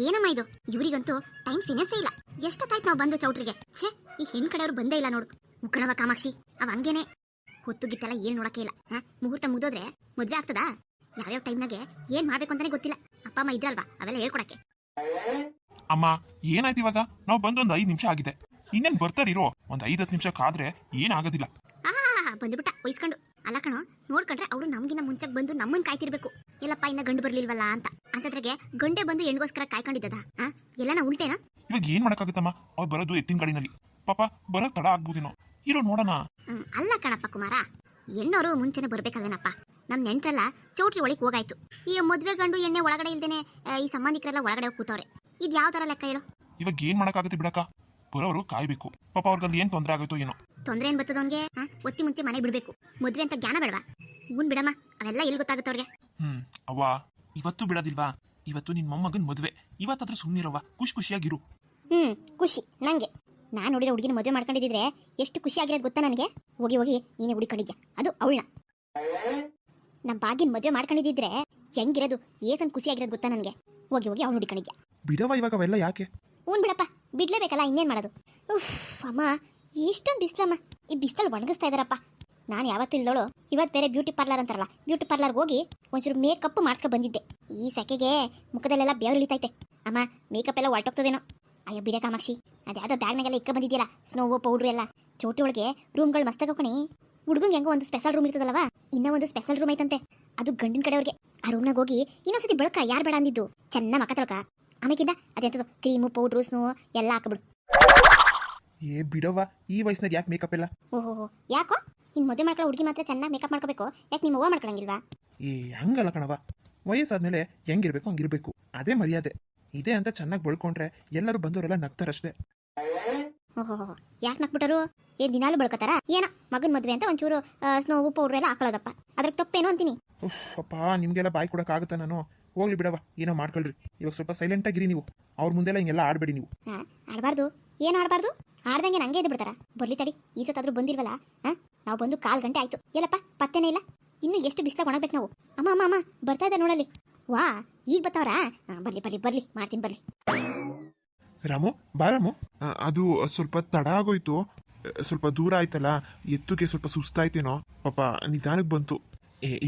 ಏನಮ್ಮ ಇದು, ಇವರಿಗಂತೂ ಟೈಮ್ ಸಿನೆಸೇ ಇಲ್ಲ. ಎಷ್ಟೊತ್ತಾಯ್ತು ನಾವು ಬಂದು ಚೌಟ್ರಿಗೆ. ಛೇ, ಈ ಹೆಣ್ಣು ಕಡೆಯವರು ಬಂದೇ ಇಲ್ಲ ನೋಡು. ಮುಕ್ಕಣವ ಕಾಮಾಕ್ಷಿ, ಅವ ಹಂಗೇನೆ ಹೊತ್ತು ಗಿತ್ತೆಲ್ಲ ಏನ್ ನೋಡಕ್ಕೆ ಇಲ್ಲ. ಮುಹೂರ್ತ ಮುಗಿದೋದ್ರೆ ಮದ್ವೆ ಆಗ್ತದಾ? ಯಾವ್ಯಾವ ಟೈಮ್ನಾಗೆ ಏನ್ ಮಾಡ್ಬೇಕು ಅಂತಾನೆ ಗೊತ್ತಿಲ್ಲ. ಅಪ್ಪ ಅಮ್ಮ ಇದ್ರಲ್ವಾ ಅವೆಲ್ಲ ಹೇಳ್ಕೊಡಕ್ಕೆ. ಅಮ್ಮ ಏನಾಯ್ತು ಇವಾಗ? ನಾವು ಬಂದು ಒಂದು 5 ನಿಮಿಷ ಆಗಿದೆ. ಇನ್ನೇನು ಬರ್ತಾರಿರೋ, ಒಂದು 5-10 ನಿಮಿಷ ಕಾದ್ರೆ ಏನಾಗೋದಿಲ್ಲ. ಬಂದ್ಬಿಟ್ಟ ವಹಿಸ್ಕೊಂಡು. ಅಲ್ಲ ಕಣೋ, ನೋಡ್ಕೊಂಡ್ರೆ ಅವರು ನಮ್ಗಿನ್ನ ಮುಂಚೆಗೆ ಬಂದು ನಮ್ಮನ್ನ ಕಾಯ್ತಿರ್ಬೇಕು. ಎಲ್ಲಪ್ಪ ಇನ್ನ ಗಂಡು ಬರ್ಲಿಲ್ವಲ್ಲ ಅಂತ. ಅಂತದ್ರಾಗೆ ಗಂಡೆ ಬಂದು ಹೆಣ್ಗೋಸ್ಕರ ಕಾಯ್ಕೊಂಡಿದ್ದದ? ಎಲ್ಲನ ಉಲ್ಟೇನಾ? ಇವಾಗ ಏನ್ ಮಾಡಕ್ಕಾಗತ್ತಮ್ಮ, ಅವ್ರು ಬರೋದು ಎತ್ತಿನ ಗಾಡಿನಲ್ಲಿ. ಪಾಪ ಬರೋಕ್ ತಡ ಆಗ್ಬೋದೇನೋ, ಇರೋ ನೋಡೋಣ. ಅಲ್ಲ ಕಣಪ್ಪ ಕುಮಾರ, ಹೆಣ್ಣೋರು ಮುಂಚೆನೆ ಬರ್ಬೇಕಲ್ವೇನಪ್ಪ. ನಮ್ ನೆಂಟ್ರೆಲ್ಲ ಚೌಟ್ರಿ ಒಳಗೆ ಹೋಗಾಯ್ತು. ಈ ಮದ್ವೆ ಗಂಡು ಎಣ್ಣೆ ಒಳಗಡೆ ಇಲ್ದೇನೆ ಈ ಸಂಬಂಧಿಕರೆಲ್ಲ ಒಳಗಡೆ ಹೋಗಿ ಕೂತವ್ರೆ. ಇದ್ ಯಾವ ತರ ಲೆಕ್ಕ ಹೇಳು? ಇವಾಗ ಏನ್ ಮಾಡಕ್ಕಾಗತ್ತೆ ಬಿಡಕ್ಕ, ಬರೋರು ಕಾಯ್ಬೇಕು. ಪಾಪ ಅವ್ರಿಗೆ ಏನ್ ತೊಂದರೆ ಆಗುತ್ತೋ ಏನೋ. ತೊಂದ್ರೆ ಏನ್ ಬರ್ತದವನ್ಗೆ? ಒತ್ತಿ ಮುಂಚೆ ಮನೆ ಬಿಡ್ಬೇಕು. ಮದ್ವೆ ಅಂತ ಜ್ಞಾನ ಬೇಡವಾ? ಹೂನ್ ಬಿಡಮ್ಮ, ಅವೆಲ್ಲ ಎಲ್ಲಿ ಗೊತ್ತಾಗುತ್ತವ್ರಿಗೆ. ಅವ್ವ ಇವತ್ತು ಬಿಡೋದಿಲ್ವಾ? ಇವತ್ತು ನಿನ್ ಮೊಮ್ಮಗನ್ ಮದ್ವೆ, ಇವತ್ತಾದ್ರೂ ಸುಮ್ಮನಿರವ್ವ, ಖುಷಿಯಾಗಿರು. ಖುಷಿ ನಂಗೆ. ನಾನ್ ನೋಡಿರೋ ಹುಡುಗಿನ ಮದುವೆ ಮಾಡ್ಕೊಂಡಿದ್ರೆ ಎಷ್ಟು ಖುಷಿ ಆಗಿರೋದು ಗೊತ್ತಾ ನನಗೆ. ಹೋಗಿ ಹೋಗಿ ನೀನೇ ಹುಡುಕೊಂಡಿದ್ಯಾ, ಅದು ಅವಳನ್ನ. ನಮ್ಮ ಬಾಗಿನ ಮದುವೆ ಮಾಡ್ಕೊಂಡಿದ್ರೆ ಹೆಂಗಿರೋದು, ಏಸನ್ ಖುಷಿ ಆಗಿರೋದು ಗೊತ್ತಾ ನನಗೆ. ಹೋಗಿ ಹೋಗಿ ಅವಳು ಹುಡುಕೊಂಡಿದ್ಯಾ. ಬಿಡವ ಇವಾಗ ಅವೆಲ್ಲ ಯಾಕೆ? ಬಿಡಪ್ಪ, ಬಿಡ್ಲೇಬೇಕಲ್ಲ, ಇನ್ನೇನ್ ಮಾಡೋದು. ಅಮ್ಮ ಎಷ್ಟೊಂದು ಬಿಸ್ಲಮ್ಮ, ಈ ಬಿಸ್ತಲ್ಲಿ ಒಣಗಿಸ್ತಾ ಇದಾರಪ್ಪ. ನಾನು ಯಾವತ್ತೂ ಇಲ್ದೋಳು, ಇವತ್ತು ಬೇರೆ ಬ್ಯೂಟಿ ಪಾರ್ಲರ್ ಅಂತಾರಲ್ಲ, ಬ್ಯೂಟಿ ಪಾರ್ಲರ್ಗೆ ಹೋಗಿ ಒಂಚೂರು ಮೇಕಪ್ ಮಾಡಿಸ್ಕೊ ಬಂದಿದ್ದೆ. ಈ ಸೆಕೆಗೆ ಮುಖದಲ್ಲೆಲ್ಲ ಬೆವರು ಇಳಿತೈತೆ. ಅಮ್ಮ ಮೇಕಪ್ ಎಲ್ಲ ಹೊರಟೋಗ್ತದೇನೋ. ಅಯ್ಯೋ ಬಿಡ ಕಾಮಾಕ್ಷಿ, ಅದ್ಯಾವುದೋ ಬ್ಯಾಗ್ನಾಗೆಲ್ಲ ಇಕ್ಕ ಬಂದಿದ್ಯಲ್ಲ, ಸ್ನೋವು ಪೌಡ್ರು ಎಲ್ಲ. ಚೋಟಿ ಒಳಗೆ ರೂಮ್ಗಳು ಮಸ್ತಾಗ ಕಣಿ. ಹುಡುಗಂಗೆ ಹೆಂಗೋ ಒಂದು ಸ್ಪೆಷಲ್ ರೂಮ್ ಇರ್ತದಲ್ವಾ, ಇನ್ನೂ ಒಂದು ಸ್ಪೆಷಲ್ ರೂಮ್ ಐತಂತೆ, ಅದು ಗಂಡಿನ ಕಡೆಯವ್ರಿಗೆ. ಆ ರೂಮ್ನಾಗ ಹೋಗಿ ಇನ್ನೊಂದ್ಸತಿ ಬಳಕ ಯಾರು ಬೇಡ ಅಂದಿದ್ದು, ಚೆನ್ನಾಗಿ ಮಕ್ಕ ತೊಳಕ. ಆಮೇಕಿಂದ ಅದೆಂತದ್ದು ಕ್ರೀಮು ಪೌಡ್ರು ಸ್ನೋ ಎಲ್ಲ ಹಾಕಬಿಡು. ಏ ಬಿಡವ್ವ, ಈ ವಯಸ್ಸಿನಾಗ ಯಾಕೆ ಮೇಕಪ್ ಎಲ್ಲ? ಓಹೋ, ಯಾಕೋ ನಿನ್ ಮದುವೆ ಮಾಡ್ಕೊಳ್ಳೋ ಹುಡುಗಿ ಮಾತ್ರ ಚೆನ್ನಾಗಿ ಮೇಕಪ್ ಮಾಡ್ಕೋಬೇಕು, ಯಾಕೆ ನಿಮ್ಮ ಅವ್ವ ಮಾಡ್ಕೊಳಂಗಿಲ್ವಾ? ಏ ಹಂಗಲ್ಲ ಕಣವ, ವಯಸ್ಸಾದ್ಮೇಲೆ ಹೆಂಗಿರ್ಬೇಕು ಹಂಗಿರ್ಬೇಕು, ಅದೇ ಮರ್ಯಾದೆ. ಇದೆ ಅಂತ ಚೆನ್ನಾಗಿ ಬಳ್ಕೊಂಡ್ರೆ ಎಲ್ಲರೂ ಬಂದವರೆಲ್ಲ ನಗ್ತಾರಷ್ಟೇ. ಓಹೋ, ಯಾಕೆ ನಕ್ಬಿಟ್ಟರು? ಏನ್ ದಿನಾಲು ಬಳ್ಕೋತಾರ ಏನೋ? ಮಗನ ಮದುವೆ ಅಂತ ಒಂಚೂರು ಸ್ನೋವು ಪೌಡ್ರ್ ಎಲ್ಲ ಹಾಕೊಳ್ಳೋದಪ್ಪ, ಅದ್ರ ತಪ್ಪೇನೋ ಅಂತೀನಿ. ಅಪ್ಪ ನಿಮ್ಗೆಲ್ಲ ಬಾಯ್ ಕೊಡೋಕ್ಕಾಗುತ್ತಾ? ನಾನು ಹೋಗ್ಲಿ ಬಿಡವ, ಏನೋ ಮಾಡ್ಕೊಳ್ರಿ. ಇವಾಗ ಸ್ವಲ್ಪ ಸೈಲೆಂಟ್ ಆಗಿರಿ ನೀವು. ಅವ್ರ ಮುಂದೆಲ್ಲ ಹಿಂಗೆಲ್ಲ ಆಡಬೇಡಿ ನೀವು. ಆಡಬಾರ್ದು? ಏನು ಆಡಬಾರ್ದು? ಆಡ್ದಂಗೆ ನಂಗೆ ಎದ್ದು ಬಿಡ್ತಾರ. ಬರ್ಲಿ ತಡಿ, ಈ ಸೊತ್ತಾದ್ರೂ ಬಂದಿಲ್ವಲ್ಲ. ನಾವು ಬಂದು 1/4 ಗಂಟೆ ಆಯ್ತು, ಎಲ್ಲಪ್ಪ ಪತ್ತೇನೇ ಇಲ್ಲ. ಇನ್ನು ಎಷ್ಟು ಬಿಸ್ಲಾಗ ಒಣಗ್ಬೇಕು ನಾವು. ಅಮ್ಮ ಅಮ್ಮ ಅಮ್ಮ ಬರ್ತಾ ಇದ್ದ ನೋಡಲ್ಲಿ. ವಾ, ಈಗ ಬರ್ತಾವ್ರಾ? ಬರ್ಲಿ ಬರ್ಲಿ ಬರ್ಲಿ, ಮಾಡ್ತೀನಿ ಬರ್ಲಿ. ರಾಮು ಬಾರಾಮು, ಅದು ಸ್ವಲ್ಪ ತಡ ಆಗೋಯ್ತು, ಸ್ವಲ್ಪ ದೂರ ಆಯ್ತಲ್ಲ, ಎತ್ತುಗೆ ಸ್ವಲ್ಪ ಸುಸ್ತಾಯ್ತೇನೋ, ಪಾಪ ನಿಧಾನಕ್ಕೆ ಬಂತು.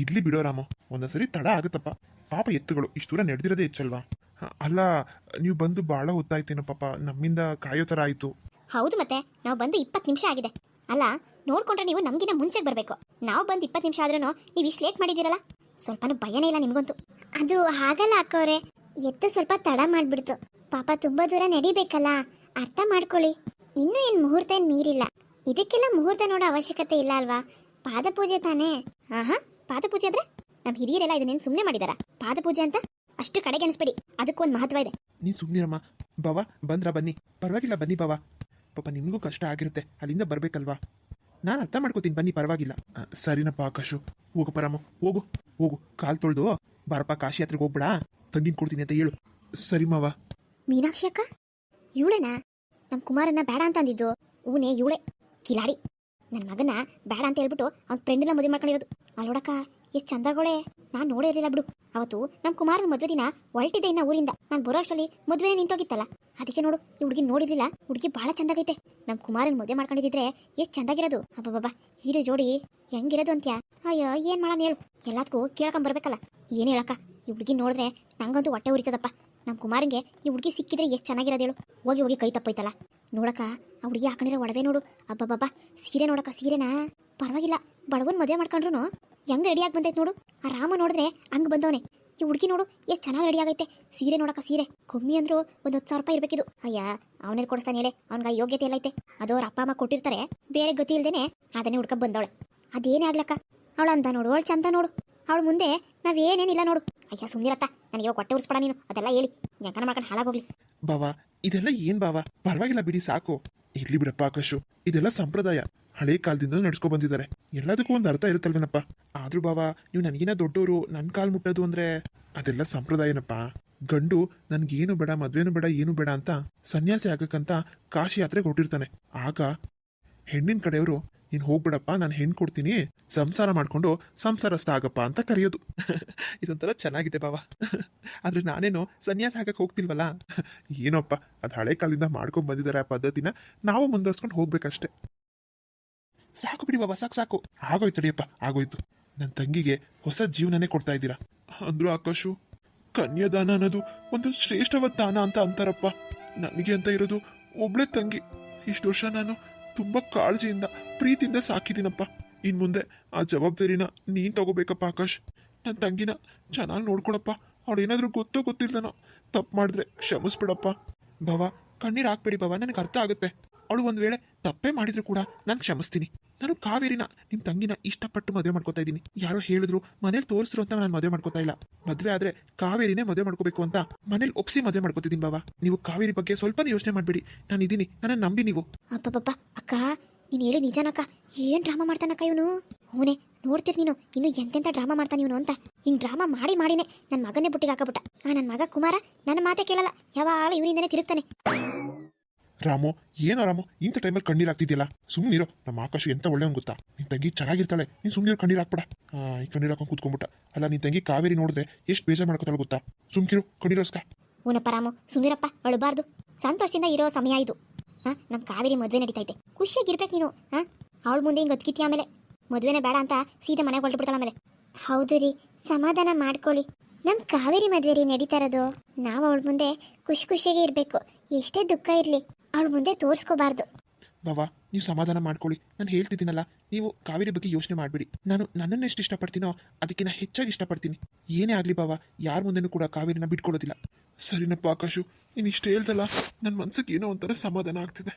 ಇಡ್ಲಿ ಬಿಡೋ ರಾಮು, ಒಂದೊಂದ್ಸರಿ ತಡ ಆಗುತ್ತಪ್ಪ. ಪಾಪ ಎತ್ತುಗಳು ಇಷ್ಟು ದೂರ ನಡೆದಿರೋದೇ ಹೆಚ್ಚಲ್ವಾ? ಅಲ್ಲ, ನೀವು ಬಂದು ಭಾಳ ಹೊತ್ತಾಯ್ತೇನೋ, ಪಾಪ ನಮ್ಮಿಂದ ಕಾಯೋ ಥರ ಆಯಿತು. ಹೌದು, ಮತ್ತೆ ನಾವು ಬಂದು 20 ನಿಮಿಷ ಆಗಿದೆ. ಅಲ್ಲ, ನೋಡ್ಕೊಂಡ್ರೆ ನೀವು ನಮಗಿನ್ನ ಮುಂಚೆಗೆ ಬರಬೇಕು. ನಾವು ಬಂದು 20 ನಿಮಿಷ ಆದ್ರೂ ನೀವು ಇಷ್ಟು ಲೇಟ್ ಮಾಡಿದ್ದೀರಲ್ಲ, ಸ್ವಲ್ಪನೂ ಭಯನೇ ಇಲ್ಲ ನಿಮಗಂತೂ. ಅದು ಹಾಗಲ್ಲ ಅಕ್ಕವ್ರೆ, ಎತ್ತು ಸ್ವಲ್ಪ ತಡ ಮಾಡಿಬಿಡ್ತು. ಪಾಪ ತುಂಬ ದೂರ ನಡಿಬೇಕಲ್ಲ, ಅರ್ಥ ಮಾಡ್ಕೊಳ್ಳಿ. ಇನ್ನೂ ಏನು ಮುಹೂರ್ತ ಏನು ಮೀರಿಲ್ಲ, ಇದಕ್ಕೆಲ್ಲ ಮುಹೂರ್ತ ನೋಡೋ ಅವಶ್ಯಕತೆ ಇಲ್ಲ ಅಲ್ವಾ? ಪಾದಪೂಜೆ ತಾನೇ. ಪಾದಪೂಜೆ ಆದ್ರೆ ನಮ್ಮ ಹಿರಿಯರೆಲ್ಲ ಇದನ್ನೇನು ಸುಮ್ಮನೆ ಮಾಡಿದಾರ? ಪಾದಪೂಜೆ ಅಂತ ಅಷ್ಟು ಕಡೆಗೆ ಅನಿಸ್ಬೇಡಿ, ಅದಕ್ಕೊಂದು ಮಹತ್ವ ಇದೆ. ನೀ ಸುಮ್ಮನಿರಮ್ಮ. ಬಾವಾ ಬಂದ್ರ ಬನ್ನಿ, ಪರವಾಗಿಲ್ಲ ಬನ್ನಿ ಬಾವಾ. ಪಾಪ ನಿಮಗೂ ಕಷ್ಟ ಆಗಿರುತ್ತೆ, ಅಲ್ಲಿಂದ ಬರ್ಬೇಕಲ್ವಾ? ನಾನು ಅರ್ಥ ಮಾಡ್ಕೋತೀನಿ, ಬನ್ನಿ ಪರವಾಗಿಲ್ಲ. ಸರಿನಪ್ಪ ಆಕಾಶು, ಹೋಗಪ್ಪ ರಾಮು, ಹೋಗು ಹೋಗು, ಕಾಲು ತೊಳೆದು ಬಾರಪ್ಪ, ಕಾಶಿ ಯಾತ್ರೆಗೆ ಹೋಗ್ಬೇಡ, ತಂದಿನ ಕೊಡ್ತೀನಿ ಅಂತ ಹೇಳು. ಸರಿ ಮಾವ. ಮೀನಾಕ್ಷಿ ಅಕ್ಕ ಇವಳೇನಾ ನಮ್ಮ ಕುಮಾರನ್ನ ಬೇಡ ಅಂತ ಅಂದಿದ್ದು? ಊನೇ ಇವಳೆ ಕಿಲಾಡಿ. ನನ್ನ ಮಗನ ಬೇಡ ಅಂತ ಹೇಳ್ಬಿಟ್ಟು ಅವ್ನ ಫ್ರೆಂಡ್ನ ಮದುವೆ ಮಾಡ್ಕೊಂಡಿರೋದು. ಅಲ್ಲೋಡಕ್ಕ ಎಷ್ಟು ಚಂದಗಳೇ, ನಾನು ನೋಡೇ ಇರಲಿಲ್ಲ ಬಿಡು. ಅವತ್ತು ನಮ್ಮ ಕುಮಾರನ ಮದುವೆ ದಿನ ಹೊರಟಿದ್ದೆ ಇನ್ನ ಊರಿಂದ. ನಾನು ಬರೋ ಅಷ್ಟರಲ್ಲಿ ಮದುವೆನೇ ನಿಂತೋಗಿತ್ತಲ್ಲ, ಅದಕ್ಕೆ ನೋಡು ಈ ಹುಡುಗಿ ನೋಡಿರ್ಲಿಲ್ಲ. ಹುಡುಗಿ ಭಾಳ ಚಂದಾಗೈತೆ. ನಮ್ಮ ಕುಮಾರನ ಮದುವೆ ಮಾಡ್ಕೊಂಡಿದ್ರೆ ಎಷ್ಟು ಚಂದಾಗಿರೋದು. ಅಬ್ಬಬ್ಬಾ, ಹೀರೋ ಜೋಡಿ ಹೆಂಗಿರೋದು ಅಂತ್ಯಾ? ಅಯ್ಯೋ ಏನು ಮಾಡೋಣ ಹೇಳು, ಎಲ್ಲದಕ್ಕೂ ಕೇಳ್ಕೊಂಬರ್ಬೇಕಲ್ಲ. ಏನು ಹೇಳಕ್ಕ, ಈ ಹುಡುಗಿ ನೋಡಿದ್ರೆ ನಂಗಂತೂ ಹೊಟ್ಟೆ ಉರಿತದಪ್ಪ. ನಮ್ಮ ಕುಮಾರಂಗೆ ಈ ಹುಡುಗಿ ಸಿಕ್ಕಿದ್ರೆ ಎಷ್ಟು ಚೆನ್ನಾಗಿರೋದು ಹೇಳು. ಹೋಗಿ ಹೋಗಿ ಕೈ ತಪ್ಪೈತಲ್ಲ ನೋಡಕ್ಕ. ಆ ಹುಡುಗಿ ಹಾಕೊಂಡಿರೋ ಒಡವೆ ನೋಡು, ಅಬ್ಬಬ್ಬಾ, ಸೀರೆ ನೋಡಕ್ಕ, ಸೀರೆನಾ ಪರವಾಗಿಲ್ಲ. ಬಡವನ್ ಮದುವೆ ಮಾಡ್ಕೊಂಡ್ರು ಹೆಂಗ್ ರೆಡಿಯಾಗಿ ಬಂದೈತೆ ನೋಡು. ಆ ರಾಮ ನೋಡಿದ್ರೆ ಹಂಗ್ ಬಂದವನೆ. ಈ ಹುಡುಗಿ ನೋಡು ಎಷ್ಟು ಚೆನ್ನಾಗಿ ರೆಡಿ ಆಗೈತೆ. ಸೀರೆ ನೋಡಕ್ಕ, ಸೀರೆ ಕಮ್ಮಿ ಅಂದ್ರು ಒಂದು 10,000 ರೂಪಾಯಿ ಇರ್ಬೇಕಿದು. ಅಯ್ಯ, ಅವನೇ ಕೊಡಿಸ್ತಾನೆ ಹೇಳೆ, ಅವ್ನಿಗೆ ಯೋಗ್ಯತೆ ಎಲ್ಲ ಐತೆ. ಅದು ಅವ್ರ ಅಪ್ಪ ಅಮ್ಮ ಕೊಟ್ಟಿರ್ತಾರೆ, ಬೇರೆ ಗತಿ ಇಲ್ದೇನೆ ಅದನ್ನೇ ಹುಡ್ಕಪ್ ಬಂದವಳೆ. ಅದೇನೇ ಆಗ್ಲಕ್ಕ, ಅವಳು ಅಂದ ನೋಡು, ಅವಳು ಚಂದ ನೋಡು. ಅವಳು ಮುಂದೆ ನಾವೇನೇನಿಲ್ಲ ನೋಡು. ಅಯ್ಯ ಸುಮ್ಮನಿರತ್ತ, ನನಗೆ ಇವಾಗ ಹೊಟ್ಟೆ ಉರ್ಸ್ಬೇಡ ನೀನು, ಅದೆಲ್ಲ ಹೇಳಿ ಜಂಕನ ಮಾಡ್ಕೊಂಡು ಹಾಳಾಗೋಗ್ಲಿ. ಬಾವಾ ಇದೆಲ್ಲ ಏನ್ ಬಾವಾ, ಪರವಾಗಿಲ್ಲ ಬಿಡಿ, ಸಾಕು. ಇರ್ಲಿ ಬಿಡಪ್ಪ ಆಕಾಶು, ಇದೆಲ್ಲ ಸಂಪ್ರದಾಯ, ಹಳೆ ಕಾಲದಿಂದ ನಡ್ಸ್ಕೊ ಬಂದಿದ್ದಾರೆ. ಎಲ್ಲದಕ್ಕೂ ಒಂದು ಅರ್ಥ ಇರುತ್ತಲ್ವೇನಪ್ಪ. ಆದ್ರೂ ಬಾವಾ, ನೀವು ನನಗಿನ ದೊಡ್ಡವರು, ನನ್ನ ಕಾಲ್ ಮುಟ್ಟೋದು ಅಂದ್ರೆ ಅದೆಲ್ಲ ಸಂಪ್ರದಾಯನಪ್ಪ. ಗಂಡು ನನ್ಗೇನು ಬೇಡ, ಮದ್ವೆನೂ ಬೇಡ, ಏನು ಬೇಡ ಅಂತ ಸನ್ಯಾಸಿ ಆಗಕ್ಕಂತ ಕಾಶಿ ಯಾತ್ರೆಗೆ ಹೊರಟಿರ್ತಾನೆ. ಆಗ ಹೆಣ್ಣಿನ ಕಡೆಯವರು ನೀನು ಹೋಗ್ಬಿಡಪ್ಪ, ನಾನು ಹೆಣ್ಣು ಕೊಡ್ತೀನಿ, ಸಂಸಾರ ಮಾಡ್ಕೊಂಡು ಸಂಸಾರಸ್ಥ ಆಗಪ್ಪ ಅಂತ ಕರೆಯೋದು. ಇದೊಂಥರ ಚೆನ್ನಾಗಿದೆ ಬಾವ. ಆದ್ರೆ ನಾನೇನು ಸನ್ಯಾಸ ಹಾಕಕ್ಕೆ ಹೋಗ್ತಿಲ್ವಲ್ಲ. ಏನೋಪ್ಪ, ಅದು ಹಳೆ ಕಾಲದಿಂದ ಮಾಡ್ಕೊಂಡು ಬಂದಿದ್ದಾರೆ ಆ ಪದ್ಧತಿನ, ನಾವು ಮುಂದುವರ್ಸ್ಕೊಂಡು ಹೋಗ್ಬೇಕಷ್ಟೆ. ಸಾಕು ಬಿಡಿ ಬಾಬಾ, ಸಾಕು ಸಾಕು, ಆಗೋಯ್ತು ತಡಿಯಪ್ಪ, ಆಗೋಯ್ತು. ನನ್ನ ತಂಗಿಗೆ ಹೊಸ ಜೀವನನೇ ಕೊಡ್ತಾ ಇದ್ದೀರಾ ಅಂದ್ರು ಆಕಾಶು. ಕನ್ಯಾದಾನ ಅನ್ನೋದು ಒಂದು ಶ್ರೇಷ್ಠವಾದ ದಾನ ಅಂತ ಅಂತಾರಪ್ಪ. ನನಗೆ ಅಂತ ಇರೋದು ಒಬ್ಳೆ ತಂಗಿ. ಇಷ್ಟು ವರ್ಷ ನಾನು ತುಂಬಾ ಕಾಳಜಿಯಿಂದ ಪ್ರೀತಿಯಿಂದ ಸಾಕಿದ್ದೀನಪ್ಪ. ಇನ್ ಮುಂದೆ ಆ ಜವಾಬ್ದಾರಿನ ನೀನ್ ತಗೋಬೇಕಪ್ಪ ಆಕಾಶ್. ನನ್ನ ತಂಗಿನ ಚೆನ್ನಾಗಿ ನೋಡ್ಕೊಳಪ್ಪ. ಅವಳು ಏನಾದ್ರೂ ಗೊತ್ತೋ ಗೊತ್ತಿಲ್ದನೋ ತಪ್ಪು ಮಾಡಿದ್ರೆ ಕ್ಷಮಿಸ್ಬಿಡಪ್ಪ. ಬಾವ, ಕಣ್ಣೀರು ಹಾಕ್ಬೇಡಿ ಬಾವ, ನನಗೆ ಅರ್ಥ ಆಗುತ್ತೆ. ಅವಳು ಒಂದ್ ವೇಳೆ ತಪ್ಪೇ ಮಾಡಿದ್ರು ಕೂಡ ನಾನು ಕ್ಷಮಿಸ್ತೀನಿ. ನಾನು ಕಾವೇರಿನ, ನಿಮ್ ತಂಗಿನ ಇಷ್ಟಪಟ್ಟು ಮದುವೆ ಮಾಡ್ಕೋತಾ ಇದ್ದೀನಿ. ಯಾರೋ ಹೇಳಿದ್ರು, ಮನೇಲಿ ತೋರಿಸಿದ್ರು ಅಂತ ನಾನು ಮದುವೆ ಮಾಡ್ಕೋತಾ ಇಲ್ಲ. ಮದ್ವೆ ಆದ್ರೆ ಕಾವೇರಿನೇ ಮದುವೆ ಮಾಡ್ಕೋಬೇಕು ಅಂತ ಮನೇಲಿ ಒಪ್ಸಿ ಮದುವೆ ಮಾಡ್ಕೋತಿದ್ದೀನಿ ಬಾವ. ನೀವು ಕಾವೇರಿ ಬಗ್ಗೆ ಸ್ವಲ್ಪ ಯೋಚನೆ ಮಾಡ್ಬೇಡಿ, ನಾನು ಇದೀನಿ, ನನ್ನ ನಂಬಿ ನೀವು. ಅಪ್ಪಪ್ಪ ಅಕ್ಕ, ನೀನು ಹೇಳಿ ನಿಜನಕ್ಕ? ಏನ್ ಡ್ರಾಮಾ ಮಾಡ್ತಾನಕ್ಕ ಇವನು? ಅವನೇ ನೋಡ್ತೀರಿ ನೀನು, ಇನ್ನು ಎಂತೆಂತ ಡ್ರಾಮಾ ಮಾಡ್ತಾನೆ ಇವನು ಅಂತ. ಹಿಂಗ್ ಡ್ರಾಮಾ ಮಾಡಿನೇ ನನ್ನ ಮಗನೇ ಬುಟ್ಟಿಗೆ ಹಾಕಬಿಟ್ಟ. ನನ್ನ ಮಗ ಕುಮಾರ ನನ್ನ ಮಾತೆ ಕೇಳಲ್ಲ, ಯಾವಾಗ ಇವನಿಂದನೇ ತಿರುಗ್ತಾನೆ. ರಾಮು, ಏನೋ ರಾಮು, ಇಂಥ ಟೈಮಲ್ಲಿ ಕಣ್ಣೀರು ಆಗ್ತಿದ್ಯಲ್ಲ, ಸುಮ್ಮನಿರೋ. ನಮ್ಮ ಆಕಾಶ ಎಂತ ಒಳ್ಳೆಯವನು ಗೊತ್ತಾ? ನಿನ್ ತಂಗಿ ಚೆನ್ನಾಗಿರ್ತಾಳೆ, ನೀನ್ ಸುಮ್ಮನಿರೋ, ಕಣ್ಣೀರು ಹಾಕ್ಬೇಡ. ಈ ಕಣ್ಣೀರು ಹಾಕೊಂಡು ಕೂತ್ಕೊಂಡ್ಬಿಟ್ಟ. ಅಲ್ಲ, ನಿನ್ ತಂಗಿ ಕಾವೇರಿ ನೋಡಿದ್ರೆ ಎಷ್ಟು ಬೇಜಾರು ಮಾಡ್ಕೊತಾಳೆ ಗೊತ್ತಾ? ಸುಮ್ಕಿರು, ಕಣ್ಣೀರೋಸ್ಕ. ಊನಪ್ಪ ರಾಮು, ಸುಂದಿರಪ್ಪ, ಅಳಬಾರ್ದು. ಸಂತೋಷದಿಂದ ಇರೋ ಸಮಯ ಇದು. ನಮ್ಮ ಕಾವೇರಿ ಮದುವೆ ನಡೀತೈತೆ, ಖುಷಿಯಾಗಿರ್ಬೇಕು ನೀನು. ಅವಳ ಮುಂದೆ ಹಿಂಗೆ ಅದ್ಕಿತಿ, ಆಮೇಲೆ ಮದುವೆನೇ ಬೇಡ ಅಂತ ಸೀದಾ ಮನೆಗೆ ಹೊರಟು ಆಮೇಲೆ. ಹೌದು ರೀ, ಸಮಾಧಾನ ಮಾಡ್ಕೊಳ್ಳಿ. ನಮ್ಮ ಕಾವೇರಿ ಮದುವೆ ರೀ ನಡೀತಾ ಇರೋದು. ನಾವು ಅವಳ ಮುಂದೆ ಖುಷಿಯಾಗಿ ಇರಬೇಕು. ಎಷ್ಟೇ ದುಃಖ ಇರಲಿ, ಅವಳ ಮುಂದೆ ತೋರಿಸ್ಕೋಬಾರ್ದು. ಬಾವಾ, ನೀವು ಸಮಾಧಾನ ಮಾಡ್ಕೊಳ್ಳಿ. ನಾನು ಹೇಳ್ತಿದ್ದೀನಲ್ಲ, ನೀವು ಕಾವೇರಿ ಬಗ್ಗೆ ಯೋಚನೆ ಮಾಡಬೇಡಿ. ನಾನು ನನ್ನನ್ನು ಎಷ್ಟು ಇಷ್ಟಪಡ್ತೀನೋ ಅದಕ್ಕಿಂತ ಹೆಚ್ಚಾಗಿ ಇಷ್ಟಪಡ್ತೀನಿ. ಏನೇ ಆಗಲಿ ಬಾವಾ, ಯಾರ ಮುಂದೆನೂ ಕೂಡ ಕಾವೇರಿನ ಬಿಟ್ಕೊಡೋದಿಲ್ಲ. ಸರಿನಪ್ಪ ಆಕಾಶು, ನೀನು ಇಷ್ಟು ಹೇಳ್ದಲ್ಲ, ನನ್ನ ಮನ್ಸಿಗೆ ಏನೋ ಒಂಥರ ಸಮಾಧಾನ ಆಗ್ತಿದೆ.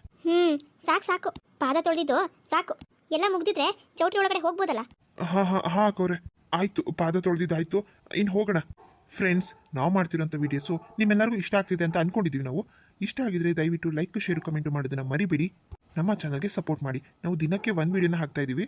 ಸಾಕು, ಪಾದ ತೊಳೆದಿದ್ದು ಸಾಕು. ಎಲ್ಲ ಮುಗ್ದಿದ್ರೆ ಚೌಟ್ರಿ ಒಳಗಡೆ ಹೋಗ್ಬೋದಲ್ಲ. ಹಾ ಅಕ್ಕವ್ರೆ, ಆಯ್ತು, ಪಾದ ತೊಳೆದಿದ್ದಾಯ್ತು, ಇನ್ನು ಹೋಗೋಣ. ಫ್ರೆಂಡ್ಸ್, ನಾವು ಮಾಡ್ತಿರೋಂಥ ವೀಡಿಯೋಸು ನಿಮ್ಮೆಲ್ಲರಿಗೂ ಇಷ್ಟ ಆಗ್ತಿದೆ ಅಂತ ಅನ್ಕೊಂಡಿದ್ದೀವಿ ನಾವು. ಇಷ್ಟ ಆಗಿದ್ರೆ ದಯವಿಟ್ಟು ಲೈಕ್, ಶೇರ್, ಕಮೆಂಟ್ ಮಾಡೋದನ್ನ ಮರಿಬೇಡಿ. ನಮ್ಮ ಚಾನಲ್ಗೆ ಸಪೋರ್ಟ್ ಮಾಡಿ. ನಾವು ದಿನಕ್ಕೆ ಒಂದು ವೀಡಿಯೋನ ಹಾಕ್ತಾ ಇದ್ದೀವಿ.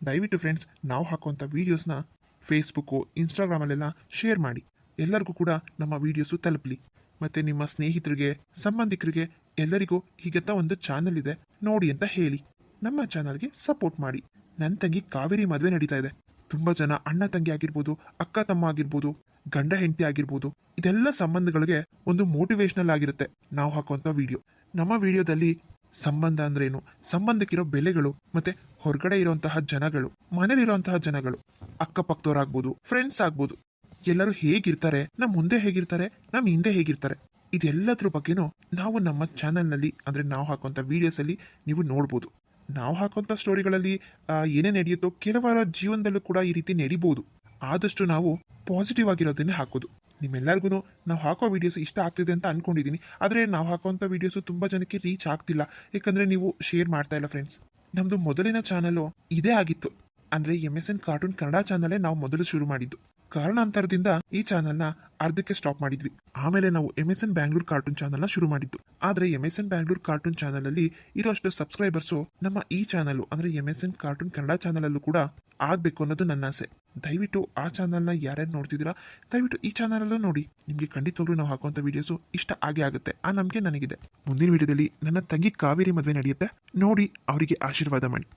ದಯವಿಟ್ಟು ಫ್ರೆಂಡ್ಸ್, ನಾವು ಹಾಕುವಂಥ ವೀಡಿಯೋಸ್ನ ಫೇಸ್ಬುಕ್ಕು, ಇನ್ಸ್ಟಾಗ್ರಾಮಲ್ಲೆಲ್ಲ ಶೇರ್ ಮಾಡಿ. ಎಲ್ಲರಿಗೂ ಕೂಡ ನಮ್ಮ ವೀಡಿಯೋಸು ತಲುಪಲಿ. ಮತ್ತು ನಿಮ್ಮ ಸ್ನೇಹಿತರಿಗೆ, ಸಂಬಂಧಿಕರಿಗೆ ಎಲ್ಲರಿಗೂ ಹೀಗೆಂತ ಒಂದು ಚಾನಲ್ ಇದೆ ನೋಡಿ ಅಂತ ಹೇಳಿ. ನಮ್ಮ ಚಾನಲ್ಗೆ ಸಪೋರ್ಟ್ ಮಾಡಿ. ನನ್ನ ತಂಗಿ ಕಾವೇರಿ ಮದುವೆ ನಡೀತಾ ಇದೆ. ತುಂಬ ಜನ ಅಣ್ಣ ತಂಗಿ ಆಗಿರ್ಬೋದು, ಅಕ್ಕ ತಮ್ಮ ಆಗಿರ್ಬೋದು, ಗಂಡ ಹೆಂಡತಿ ಆಗಿರ್ಬೋದು, ಇದೆಲ್ಲ ಸಂಬಂಧಗಳಿಗೆ ಒಂದು ಮೋಟಿವೇಶನಲ್ ಆಗಿರುತ್ತೆ ನಾವು ಹಾಕುವಂಥ ವಿಡಿಯೋ. ನಮ್ಮ ವಿಡಿಯೋದಲ್ಲಿ ಸಂಬಂಧ ಅಂದ್ರೇನು, ಸಂಬಂಧಕ್ಕಿರೋ ಬೆಲೆಗಳು, ಮತ್ತೆ ಹೊರಗಡೆ ಇರುವಂತಹ ಜನಗಳು, ಮನೇಲಿರುವಂತಹ ಜನಗಳು, ಅಕ್ಕಪಕ್ಕದವ್ರಾಗ್ಬೋದು, ಫ್ರೆಂಡ್ಸ್ ಆಗ್ಬೋದು, ಎಲ್ಲರೂ ಹೇಗಿರ್ತಾರೆ, ನಮ್ಮ ಮುಂದೆ ಹೇಗಿರ್ತಾರೆ, ನಮ್ಮ ಹಿಂದೆ ಹೇಗಿರ್ತಾರೆ, ಇದೆಲ್ಲದ್ರ ಬಗ್ಗೆನೂ ನಾವು ನಮ್ಮ ಚಾನಲ್ನಲ್ಲಿ, ಅಂದರೆ ನಾವು ಹಾಕುವಂಥ ವಿಡಿಯೋಸಲ್ಲಿ ನೀವು ನೋಡ್ಬೋದು. ನಾವು ಹಾಕುವಂಥ ಸ್ಟೋರಿಗಳಲ್ಲಿ ಏನೇ ನಡೆಯುತ್ತೋ ಕೆಲವರ ಜೀವನದಲ್ಲೂ ಕೂಡ ಈ ರೀತಿ ನಡಿಬೋದು. ಆದಷ್ಟು ನಾವು ಪಾಸಿಟಿವ್ ಆಗಿರೋದನ್ನೇ ಹಾಕೋದು. ನಿಮ್ಮೆಲ್ಲರಿಗೂ ನಾವು ಹಾಕೋ ವೀಡಿಯೋಸ್ ಇಷ್ಟ ಆಗ್ತಿದೆ ಅಂತ ಅನ್ಕೊಂಡಿದ್ದೀನಿ. ಆದರೆ ನಾವು ಹಾಕುವಂಥ ವೀಡಿಯೋಸು ತುಂಬ ಜನಕ್ಕೆ ರೀಚ್ ಆಗ್ತಿಲ್ಲ, ಯಾಕಂದರೆ ನೀವು ಶೇರ್ ಮಾಡ್ತಾ ಇಲ್ಲ ಫ್ರೆಂಡ್ಸ್. ನಮ್ಮದು ಮೊದಲಿನ ಚಾನಲ್ಲು ಇದೇ ಆಗಿತ್ತು, ಅಂದರೆ MSN ಕಾರ್ಟೂನ್ ಕನ್ನಡ ಚಾನಲೇ ನಾವು ಮೊದಲು ಶುರು ಮಾಡಿದ್ದು. ಕಾರಣಾಂತರದಿಂದ ಈ ಚಾನಲ್ನ ಅರ್ಧಕ್ಕೆ ಸ್ಟಾಪ್ ಮಾಡಿದ್ವಿ. ಆಮೇಲೆ ನಾವು MSN ಬ್ಯಾಂಗ್ಳೂರ್ ಕಾರ್ಟೂನ್ ಚಾನಲ್ನ ಶುರು ಮಾಡಿದ್ದು. ಆದರೆ MSN ಬ್ಯಾಂಗ್ಳೂರ್ ಕಾರ್ಟೂನ್ ಚಾನಲಲ್ಲಿ ಇರೋಷ್ಟು ಸಬ್ಸ್ಕ್ರೈಬರ್ಸು ನಮ್ಮ ಈ ಚಾನಲ್ ಅಂದರೆ MSN ಕಾರ್ಟೂನ್ ಕನ್ನಡ ಚಾನಲಲ್ಲೂ ಕೂಡ ಆಗಬೇಕು ಅನ್ನೋದು ನನ್ನ ಆಸೆ. ದಯವಿಟ್ಟು ಆ ಚಾನಲ್ನ ಯಾರ್ಯಾರು ನೋಡ್ತಿದ್ದೀರಾ, ದಯವಿಟ್ಟು ಈ ಚಾನಲಲ್ಲೂ ನೋಡಿ. ನಿಮಗೆ ಖಂಡಿತವಾಗ್ಲೂ ನಾವು ಹಾಕುವಂಥ ವೀಡಿಯೋಸು ಇಷ್ಟ ಆಗೇ ಆಗುತ್ತೆ, ಆ ನಂಬಿಕೆ ನನಗಿದೆ. ಮುಂದಿನ ವಿಡಿಯೋದಲ್ಲಿ ನನ್ನ ತಂಗಿ ಕಾವೇರಿ ಮದುವೆ ನಡೆಯುತ್ತೆ ನೋಡಿ, ಅವರಿಗೆ ಆಶೀರ್ವಾದ ಮಾಡಿ.